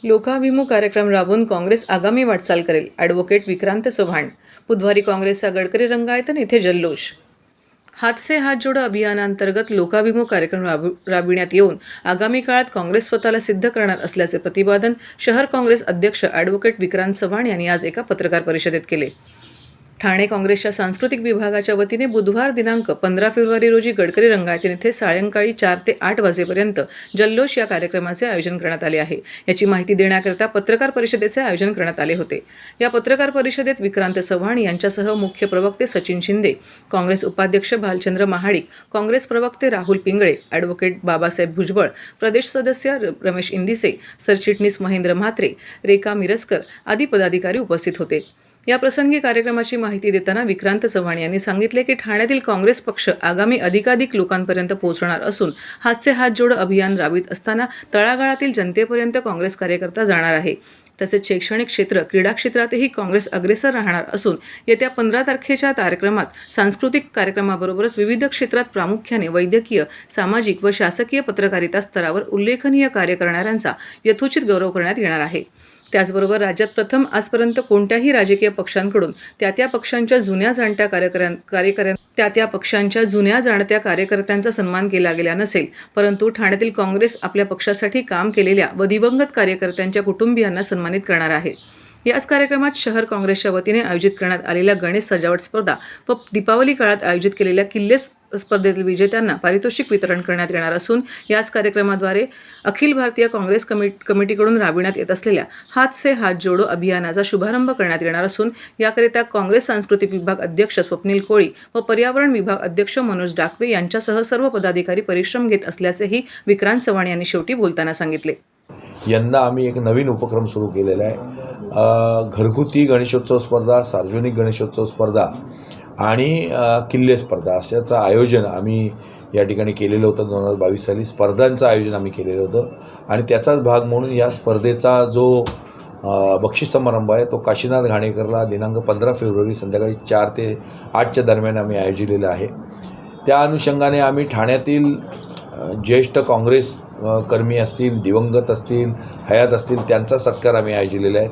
लोकाभिमुख कार्यक्रम राबवून काँग्रेस आगामी वाटचाल करेल. ॲडव्होकेट विक्रांत चव्हाण. बुधवारी काँग्रेसचा गडकरी रंगायतन येथे जल्लोष. हात से हात जोडो अभियानांतर्गत लोकाभिमुख कार्यक्रम राबविण्यात येऊन आगामी काळात काँग्रेस स्वतःला सिद्ध करणार असल्याचे प्रतिपादन शहर काँग्रेस अध्यक्ष ॲडव्होकेट विक्रांत चव्हाण यांनी आज एका पत्रकार परिषदेत केले. ठाणे काँग्रेसच्या सांस्कृतिक विभागाच्या वतीने बुधवार दिनांक 15 फेब्रुवारी रोजी गडकरी रंगायतन येथे सायंकाळी 4 ते 8 वाजेपर्यंत जल्लोष या कार्यक्रमाचे आयोजन करण्यात आले आहे. याची माहिती देण्याकरिता पत्रकार परिषदेचे आयोजन करण्यात आले होते. या पत्रकार परिषदेत विक्रांत चव्हाण यांच्यासह मुख्य प्रवक्ते सचिन शिंदे, काँग्रेस उपाध्यक्ष भालचंद्र महाडिक, काँग्रेस प्रवक्ते राहुल पिंगळे, ॲडव्होकेट बाबासाहेब भुजबळ, प्रदेश सदस्य रमेश इंदिसे, सरचिटणीस महेंद्र म्हात्रे, रेखा मिरजकर आदी पदाधिकारी उपस्थित होते. या प्रसंगी कार्यक्रमाची माहिती देताना विक्रांत चव्हाण यांनी सांगितले की ठाण्यातील काँग्रेस पक्ष आगामी अधिकाधिक लोकांपर्यंत पोहोचणार असून हात से हात जोडो अभियान राबवित असताना तळागाळातील जनतेपर्यंत काँग्रेस कार्यकर्ता जाणार आहे. तसेच शैक्षणिक क्षेत्र, क्रीडा क्षेत्रातही काँग्रेस अग्रेसर राहणार असून येत्या 15 तारखेच्या कार्यक्रमात सांस्कृतिक कार्यक्रमाबरोबरच विविध क्षेत्रात प्रामुख्याने वैद्यकीय, सामाजिक व शासकीय पत्रकारिता स्तरावर उल्लेखनीय कार्य करणाऱ्यांचा यथोचित गौरव करण्यात येणार आहे. त्याचबरोबर राज्यात प्रथम आजपर्यंत कोणत्याही राजकीय पक्षांकडून त्या पक्षांच्या जुन्या जाणत्या कार्यकर्त्यांचा सन्मान केला गेला नसेल, परंतु ठाण्यातील काँग्रेस आपल्या पक्षासाठी काम केलेल्या व दिवंगत कार्यकर्त्यांच्या कुटुंबियांना सन्मानित करणार आहे. याच कार्यक्रमात शहर काँग्रेसच्या वतीने आयोजित करण्यात आलेल्या गणेश सजावट स्पर्धा व दीपावली काळात आयोजित केलेल्या किल्ले स्पर्धेतील विजेत्यांना पारितोषिक वितरण करण्यात येणार असून याच कार्यक्रमाद्वारे अखिल भारतीय काँग्रेस कमिटीकडून राबविण्यात येत असलेल्या हात से हात जोडो अभियानाचा शुभारंभ करण्यात येणार असून याकरिता काँग्रेस सांस्कृतिक विभाग अध्यक्ष स्वप्नील कोळी व पर्यावरण विभाग अध्यक्ष मनोज डाकवे यांच्यासह सर्व पदाधिकारी परिश्रम घेत असल्याचेही विक्रांत चव्हाण यांनी शेवटी बोलताना सांगितले. यंदा आम्ही एक नवीन उपक्रम सुरू केलेला आहे. घरगुती गणेशोत्सव स्पर्धा, सार्वजनिक गणेशोत्सव स्पर्धा आणि किल्ले स्पर्धा अशाचं आयोजन आम्ही या ठिकाणी केलेलं होतं. 2022 साली स्पर्धांचं आयोजन आम्ही केलेलं होतं आणि त्याचाच भाग म्हणून या स्पर्धेचा जो बक्षीस समारंभ आहे तो काशीनाथ घाणेकरला दिनांक 15 फेब्रुवारी संध्याकाळी 4 ते 8च्या दरम्यान आम्ही आयोजिलेलं आहे. त्या अनुषंगाने आम्ही ठाण्यातील ज्येष्ठ काँग्रेस कर्मी असतील, दिवंगत असतील, हयात असतील त्यांचा सत्कार आम्ही आयोजिलेला आहे.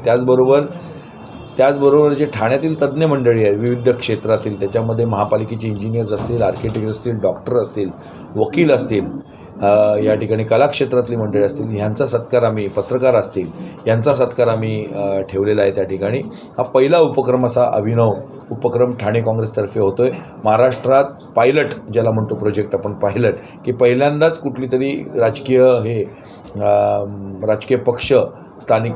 त्याचबरोबर जे ठाण्यातील तज्ज्ञ मंडळी आहेत विविध क्षेत्रातील, त्याच्यामध्ये महापालिकेचे इंजिनियर्स असतील, आर्किटेक्ट असतील, डॉक्टर असतील, वकील असतील, या ठिकाणी कला क्षेत्रातली मंडळी असतील, ह्यांचा सत्कार आम्ही, पत्रकार असतील यांचा सत्कार आम्ही ठेवलेला आहे. त्या ठिकाणी हा पहिला उपक्रम, असा अभिनव उपक्रम ठाणे काँग्रेसतर्फे होतो आहे. महाराष्ट्रात पायलट ज्याला म्हणतो प्रोजेक्ट आपण, पायलट की पहिल्यांदाच कुठली तरी राजकीय पक्ष स्थानिक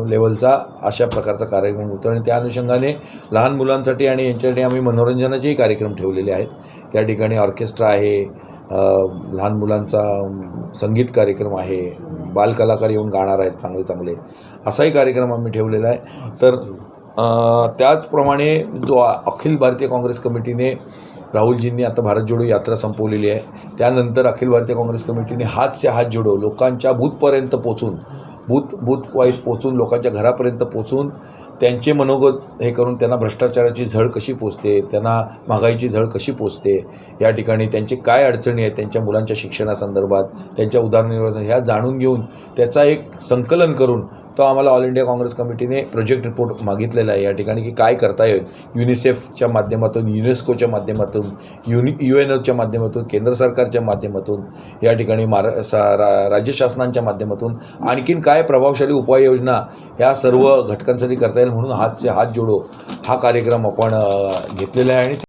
लेवलचा अशा प्रकारचा कार्यक्रम होतो आणि त्या अनुषंगाने लहान मुलांसाठी आणि यांच्यासाठी आम्ही मनोरंजनाचेही कार्यक्रम ठेवलेले आहेत. त्या ठिकाणी ऑर्केस्ट्रा आहे, लहान मुलांचा संगीत कार्यक्रम आहे, बालकलाकार येऊन गाणार आहेत चांगले चांगले, असाही कार्यक्रम आम्ही ठेवलेला आहे. तर त्याचप्रमाणे जो अखिल भारतीय काँग्रेस कमिटीने, राहुलजींनी आता भारत जोडो यात्रा संपवलेली आहे, त्यानंतर अखिल भारतीय काँग्रेस कमिटीने हात से हात जोडो लोकांच्या बूथपर्यंत पोचून, बूथ वाईज पोचून, लोकांच्या घरापर्यंत पोचून त्यांचे मनोगत हे करून त्यांना भ्रष्टाचाराची झळ कशी पोचते, त्यांना महागाईची झळ कशी पोचते, या ठिकाणी त्यांचे काय अडचणी आहेत, त्यांच्या मुलांच्या शिक्षणासंदर्भात, त्यांच्या उदरनिर्वाहात ह्या जाणून घेऊन त्याचा एक संकलन करून तो आम्हाला ऑल इंडिया काँग्रेस कमिटीने प्रोजेक्ट रिपोर्ट मागितलेला आहे. या ठिकाणी की काय करता येईल, युनिसेफच्या माध्यमातून, युनेस्कोच्या माध्यमातून, UNOच्या माध्यमातून, केंद्र सरकारच्या माध्यमातून, या ठिकाणी राज्य शासनांच्या माध्यमातून आणखीन काय प्रभावशाली उपाययोजना ह्या सर्व घटकांसाठी करता येईल म्हणून हात से हात जोडो हा कार्यक्रम आपण घेतलेला आहे. आणि